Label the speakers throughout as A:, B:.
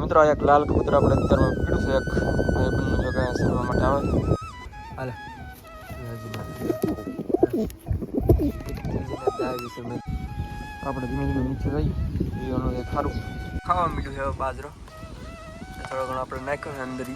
A: મિત્રો એક લાલ કબૂતર આપણે અત્યારમાં પીડ્યું છે. એક ભાઈબંધનું જો કાંઈ સરવા માટે આવે હાલે આપણે ધીમે ધીમે નીચે જઈએ. એનું એક સારું ખાવા મીઠું છે બાજરો થોડો ઘણો આપણે નાખ્યો છે અંદર.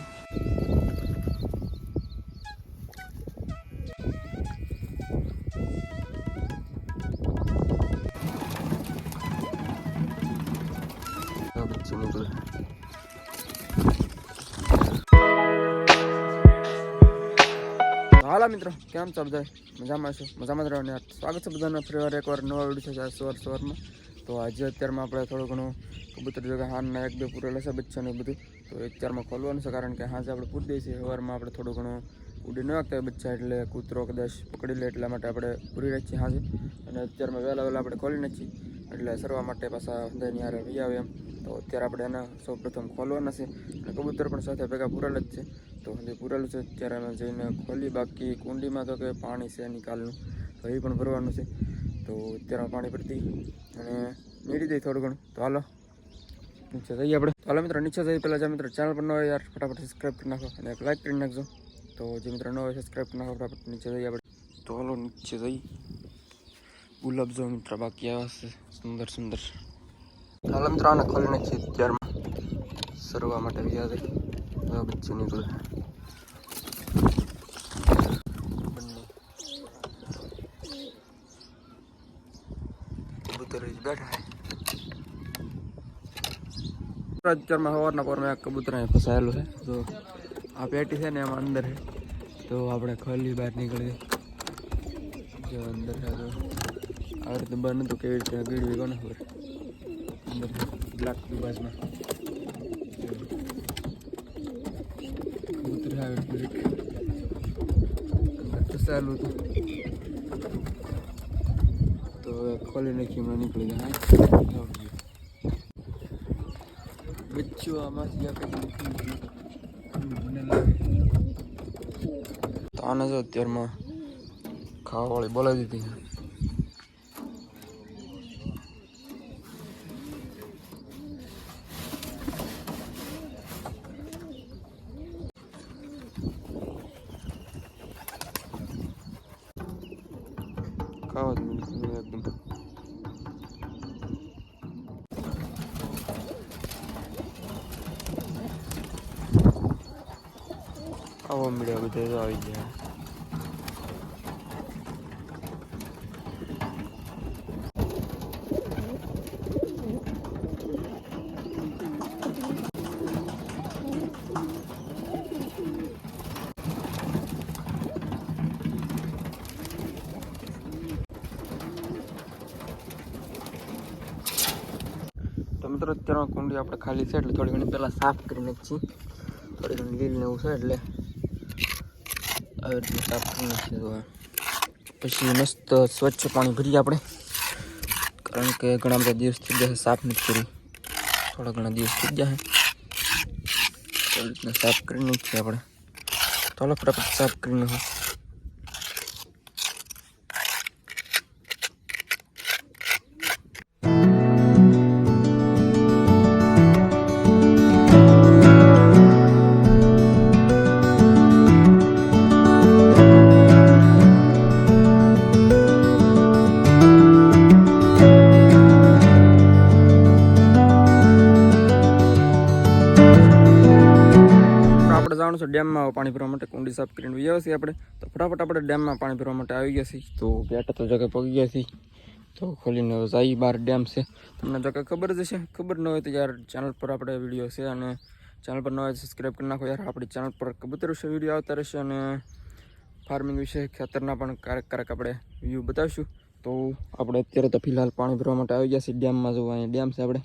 A: હાલા મિત્રો કેમ છો બધા મજામાં છો? મજામાં જ રહો ને. સ્વાગત છે બધાને ફરીવાર એકવાર નવા વિડીયો છે સવારમાં. તો આજે અત્યારમાં આપણે થોડું ઘણું કબૂતર જો કે હાનના એક બે પૂરેલા છે બચ્ચા ને બધું તો અત્યારમાં ખોલવાનું છે, કારણ કે હાજે આપણે પૂરી દઈએ છીએ. સવારમાં આપણે થોડું ઘણું ઉડી ન વાગતા હોય બચ્ચા, એટલે કૂતરો કદાચ પકડી લે એટલા માટે આપણે પૂરી રાખીએ હાજે. અને અત્યારમાં વહેલા આપણે ખોલી નાખીએ એટલે સરવા માટે પાછા બધાની યારે વી આવે એમ. તો અત્યારે આપણે એને સૌ પ્રથમ ખોલવાના છે અને કબૂતર પણ સાથે ભેગા પૂરેલ જ છે. તો હજી પૂરેલું છે ત્યારે અમે જઈને ખોલી. બાકી કુંડીમાં તો કે પાણી છે નિકાલનું, તો એ પણ ભરવાનું છે. તો અત્યારે પાણી ભરતી અને મેળી દઈએ થોડું ઘણું. તો હાલો નીચે જઈએ આપણે. હાલો મિત્રો નીચે જઈએ. પહેલાં જે મિત્રો ચેનલ પર ન હોય યાર ફટાફટ સબસ્ક્રાઈબ કરી નાખો અને એક લાઈક કરી નાખજો. તો જે મિત્રો ન હોય સબસ્ક્રાઈબ કરી નાખો ફટાફટ. નીચે જઈએ આપણે. તો હાલો નીચે જઈએ. ગુલાબ જો મિત્રો બાકી આવ્યા છે સુંદર સુંદર. હાલો મિત્રો આને ખોલી નાખીએ અત્યારમાં સરવા માટે વ્યાજ બચ્ચું નીકળે. કબૂતર બેઠા અત્યારમાં સવારના પોરમાં એક કબૂતર અહીં ફસાયેલું છે. તો આ પેટી છે ને એમાં અંદર છે. તો આપણે ખોલી બહાર નીકળી જો અંદર છે. તો આ રીતે બંધ હતું કેવી રીતે ગીડવી કોને ખબર. અંદર બ્લેક બાજમાં કબૂતર આવે ફસાયેલું હતું. તો ખોલી નાખી હમણાં નીકળી જાય. બચ્ચું આમાં તો આને જો અત્યારમાં ખાવાવાળી બોલાવી દીધી. ખાવા જ એકદમ આવો મળ્યા બધા તો આવી ગયા. તો મિત્રો અત્યારમાં કુંડી આપણે ખાલી છે એટલે થોડી ઘણી પહેલાં સાફ કરી નાખીએ. થોડી ઘણી લીલ ને એવું છે એટલે આવી રીતે સાફ કરી નાખીએ. તો પછી મસ્ત સ્વચ્છ પાણી ભરીએ આપણે, કારણ કે ઘણા બધા દિવસ થઈ જશે સાફ નથી કરી. થોડા ઘણા દિવસ થઈ જશે એવી રીતના સાફ કરી નાખીએ આપણે. ચાલો ફટાફટ સાફ કરી નાખો. જવાનું છે ડેમમાં પાણી ભરવા માટે. કુંડી સાફ કરીને આવ્યા છીએ આપણે. તો ફટાફટ આપણે ડેમમાં પાણી ભરવા માટે આવી ગયા છીએ. તો ગેટ તો જગ્યાએ પગી ગયા છીએ. તો ખોલીને જઈ બહાર ડેમ છે. તમને જગ્યા ખબર જ હશે. ખબર ન હોય તો યાર ચેનલ પર આપણે વિડીયો છે, અને ચેનલ પર ન હોય સબસ્ક્રાઈબ કરી નાખો યાર. આપણી ચેનલ પર કબૂતર વિશે વિડીયો આવતા રહેશે અને ફાર્મિંગ વિશે ખેતરના પણ ક્યારેક આપણે વ્યૂ બતાવીશું. તો આપણે અત્યારે તો ફિલહાલ પાણી ભરવા માટે આવી ગયા છીએ ડેમમાં. જો અહીંયા ડેમ છે આપણે.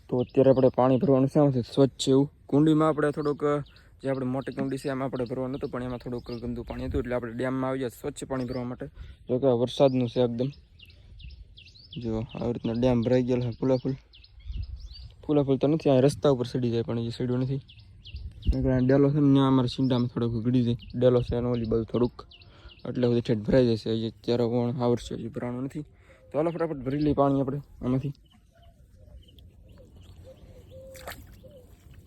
A: તો અત્યારે આપણે પાણી ભરવાનું છે સ્વચ્છ એવું. કુંડીમાં આપણે થોડુંક જે આપણે મોટી કુંડી છે એમાં આપણે ભરવાનું હતું, પણ એમાં થોડુંક ગંદુ પાણી હતું એટલે આપણે ડેમમાં આવી ગયા સ્વચ્છ પાણી ભરવા માટે. જો કે વરસાદનું છે એકદમ. જો આવી રીતના ડેમ ભરાઈ ગયેલો છે ફૂલાફૂલ તો નથી. આ રસ્તા ઉપર સડી જાય પણ એ સડ્યું નથી. ડેલો છે ને ત્યાં અમારા છીંડામાં થોડુંક ગળી જાય. ડેલો છે અને ઓલી બાજુ થોડુંક એટલે સુધી ઠેઠ ભરાઈ જશે. અત્યારે પણ આવડશે હજી ભરવાનું નથી. તો હાલો ફટાફટ ભરી લઈએ પાણી આપણે આમાંથી.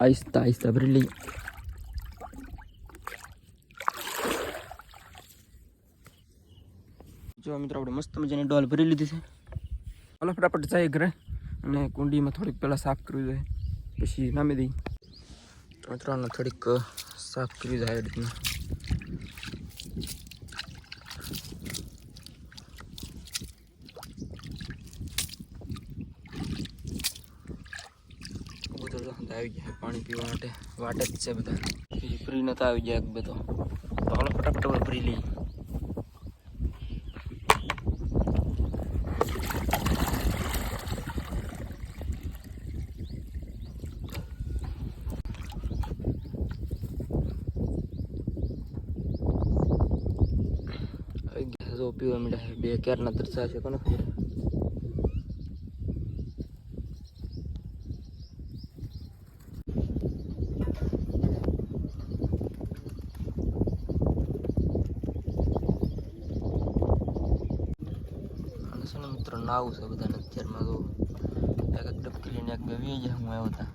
A: આહિસ્તા આહિસ્તા ભરી લઈ. જો મિત્રો આપણે મસ્ત મજાની ડોલ ભરી લીધી છે. ચાલો ફટાફટ જાય ઘરે અને કુંડીમાં થોડીક પહેલાં સાફ કરવી જોઈએ, પછી નામી દઈ. મિત્રો થોડીક સાફ કરવી જાય રીતના. આવી ગયા પાણી પીવા માટે વાટ જ છે બધા. ફ્રી નતા આવી ગયા બધો. તો હાલો ફટાફટ ભરી લઈએ. આવી ગયા જો પીવા મીઠા બે ક્યારના તરસા છે કોને ખબર. મિત્રો નાવું છે બધાને અત્યારમાં તો એક ડબકી લઈને એક બે વી જાય. હું આવ્યો હતા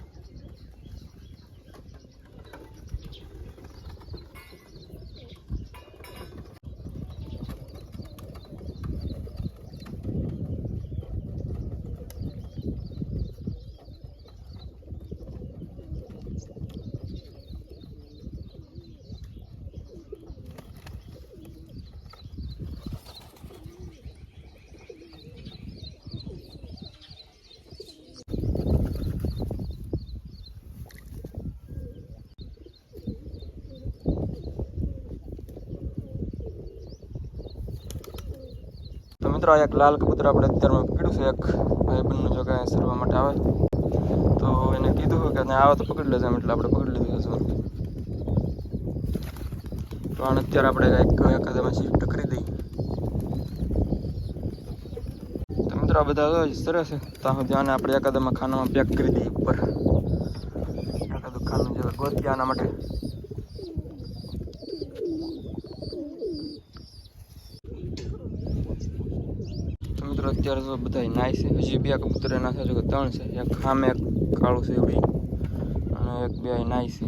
A: તો મિત્રો એક લાલ કબૂતર આપણે અત્યારમાં પકડ્યું છે. એક ભાઈબંધનું જો કાંઈ સરવા માટે આવે તો એને કીધું કે આવે તો પકડી લેજો, એટલે આપણે પકડી લીધું છે. તો આને અત્યારે આપણે કંઈક એકાદામાં શિફ્ટ કરી દઈએ. તો મિત્રો આ બધા સરસ છે. ત્યાં સુધી આને આપણે એકાદામાં ખાનામાં પેક કરી દઈએ ઉપર. એકાદું ખાનું જે ગોતી આના માટે. મિત્રો અત્યારે તો બધા નાય છે. હજી બે કબૂતર એના છે કે 3 છે. એક ખામે એક કાળું છે એવડી અને એક બે નાય છે.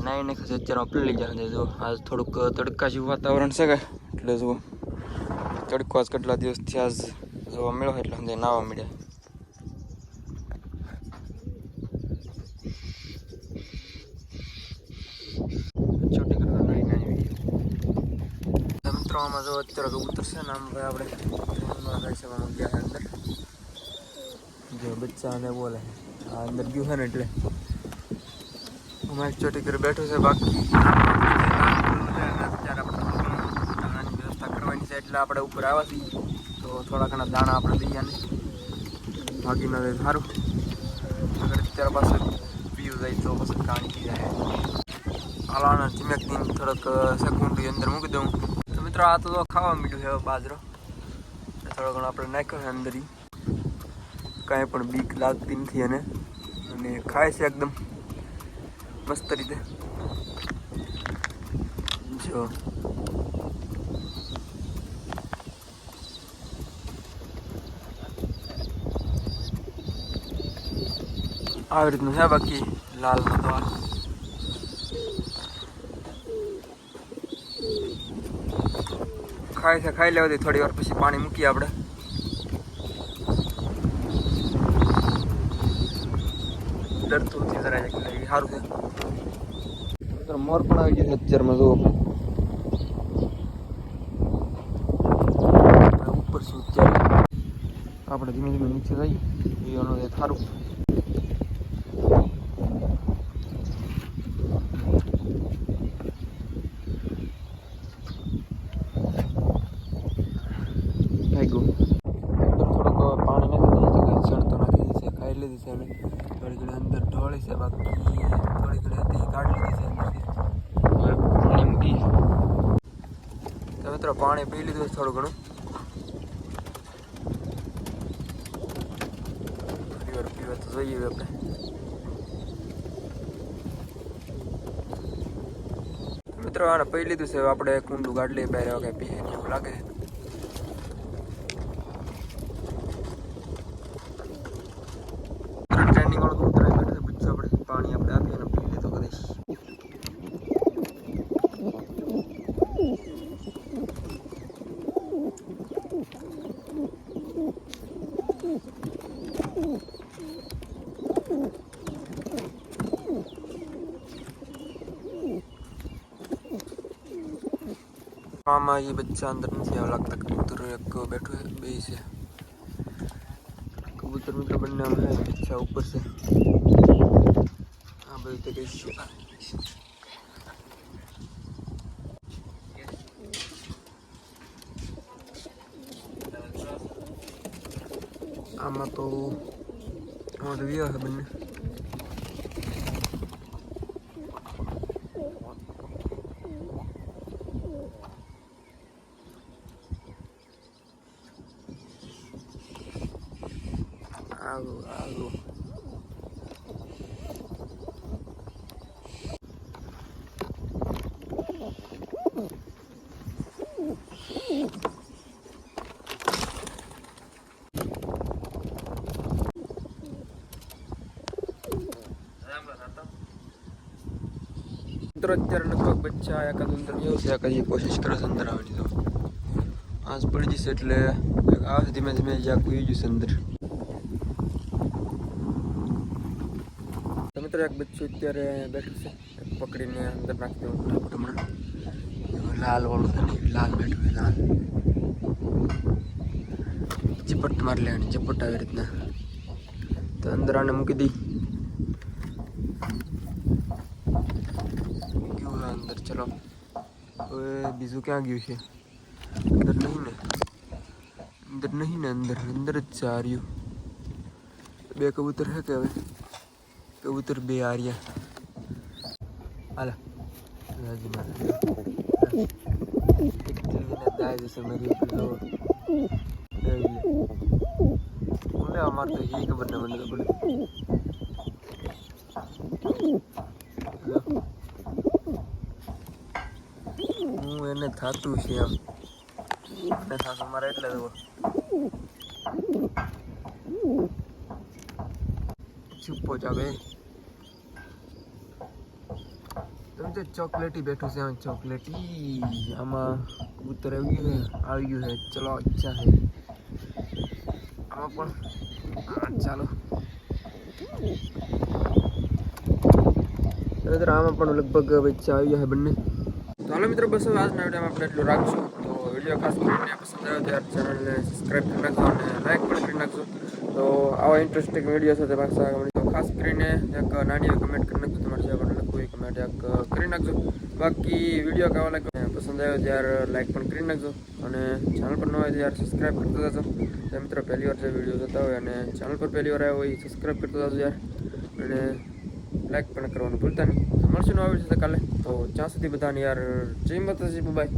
A: નાય ને ખસે અત્યારે પલળી જાય. જો આજ થોડુંક તડકા જેવું વાતાવરણ છે કે એટલે જો તડકો આજ કેટલા દિવસથી આજ જોવા મળ્યો એટલે અંદર નાવા મળ્યા. છોટી કરતા નાય નાય મિત્રો. જો અત્યારે કબૂતર છે ને આમ ભાઈ આપણે જાય છે ગયા અંદર. જો બચ્ચાને બોલે આ અંદર ગયું છે ને એટલે અમારી ચોટી કરી બેઠું છે. બાકી અત્યારે આપણે દાણાની વ્યવસ્થા કરવાની છે એટલે આપણે ઉપર આવવાથી તો થોડા ઘણા દાણા આપણે દઈએ ને ભાગી ન જાય સારું. અગર અત્યારે પાસે પીવું જાય તો પછી પાણી પી જાય. હાલાના ચીમેકની થોડોક સેકન્ડની અંદર મૂકી દઉં. તો મિત્રો આ તો ખાવા મીઠું છે બાજરો. થોડો ઘણો આપણે નાખ્યો છે અંદર. કાંઈ પણ બીક લાગતી નથી અને ખાય છે એકદમ મસ્ત રીતે. જો આવી રીતનું છે. બાકી લાલ તો ખાય છે. ખાઈ લેવાથી થોડી વાર પછી પાણી મૂકીએ આપણે. ડરતું નથી જરાય એટલે સારું છે. મોર પણ આવી ગયું છે અત્યારમાં. જો ઉપર શું અત્યારે આપણે ધીમે ધીમે નીચે જઈએ એનો સારું. થોડોક પાણી નાખી દીધું, ચણતો નાખી દીધી છે, ખાઈ લીધી છે અને થોડી ઘણી અંદર ઢોળી છે. બાકી થોડી ઘણી હતી કાઢી લીધી છે અંદરથી. પાણી મૂકી તો મિત્રો પાણી પી લીધું છે થોડું ઘણું. ફરી વાર પીવા તો જઈએ આપણે. મિત્રો આને પી લીધું છે. આપણે કુંડું ગાડી લઈએ બહાર કઈ પીએ એવું લાગે. આમાં એ બચ્ચા અંદર નથી આવવા લાગતા. કબૂતર એક બેઠું છે, બે છે કબૂતર મિત્રો બંને આમ છે, બચ્ચા ઉપર છે. આ બધું તો કઈ છે. આમાં તો વિયો છે બંને. આવો મિત્રો અત્યારે લગભગ બચ્ચા એકાદ અંદર એવું છે, એકાદ કોશિશ કરે છે અંદર આવવાની. તો આજ પડી જશે એટલે આવે ધીમે ધીમે જ્યાં કોઈ જશે અંદર. તો મિત્રો એક બચ્ચું અત્યારે બેઠું છે, પકડીને અંદર નાખી દેવું હમણાં. લાલ વાળું છે ને, લાલ બેઠું છે, લાલ ઝપટ મારી લેવાની, ઝપટ આવી રીતના. તો અંદર આને મૂકી દઈ. અંદર ચલો. હવે બીજું ક્યાં ગયું છે? અંદર નહીં ને, અંદર નહીં ને, અંદર અંદર જ છે. આર્યું બે કબૂતર છે કે હવે કબૂતર બે આર્યા. હાલા દાય જશે મારી મને અમાર તો એ ખબર ને મને તો પડે. હું એને થાતું છે એમ એને થાતું મારે એટલે છુપો જાવે. તમે તો ચોકલેટી બેઠું છે, આમ ચોકલેટી. આમાં કબૂતર આવી ગયું છે. ચલો અચ્છા છે આમાં પણ. ચાલો આમાં પણ લગભગ બચ્ચા આવી ગયા છે બંને. તો હાલો મિત્રો, બસ હવે આજના વિડીયોમાં આપણે એટલું રાખશું. તો વિડીયો ખાસ કરીને પસંદ આવ્યો ત્યારે ચેનલને સબસ્ક્રાઈબ કરી નાખજો અને લાઈક પણ કરી નાખજો. તો આવા ઇન્ટરેસ્ટિંગ વિડીયો સાથે પાછા તો ખાસ કરીને એક નાની એવી કમેન્ટ કરી નાખજો. તમારે જે પણ લખવું એ કમેન્ટ એક કરી નાખજો. બાકી વિડીયો કેવો લાગ્યો પસંદ આવ્યો ત્યારે લાઈક પણ કરી નાખજો અને ચેનલ પર ન હોય ત્યારે સબસ્ક્રાઈબ કરતા જજો. તો મિત્રો પહેલી વાર જે વિડીયો જોતા હોય અને ચેનલ પર પહેલી વાર આવ્યો હોય સબસ્ક્રાઈબ કરતા જજો યાર, અને લાઈક પણ કરવાનું ભૂલતા નહીં. તો મળશું નવા વિડીયો કાલે. તો જ્યાં સુધી બધાને યાર જય માતાજી, બાય.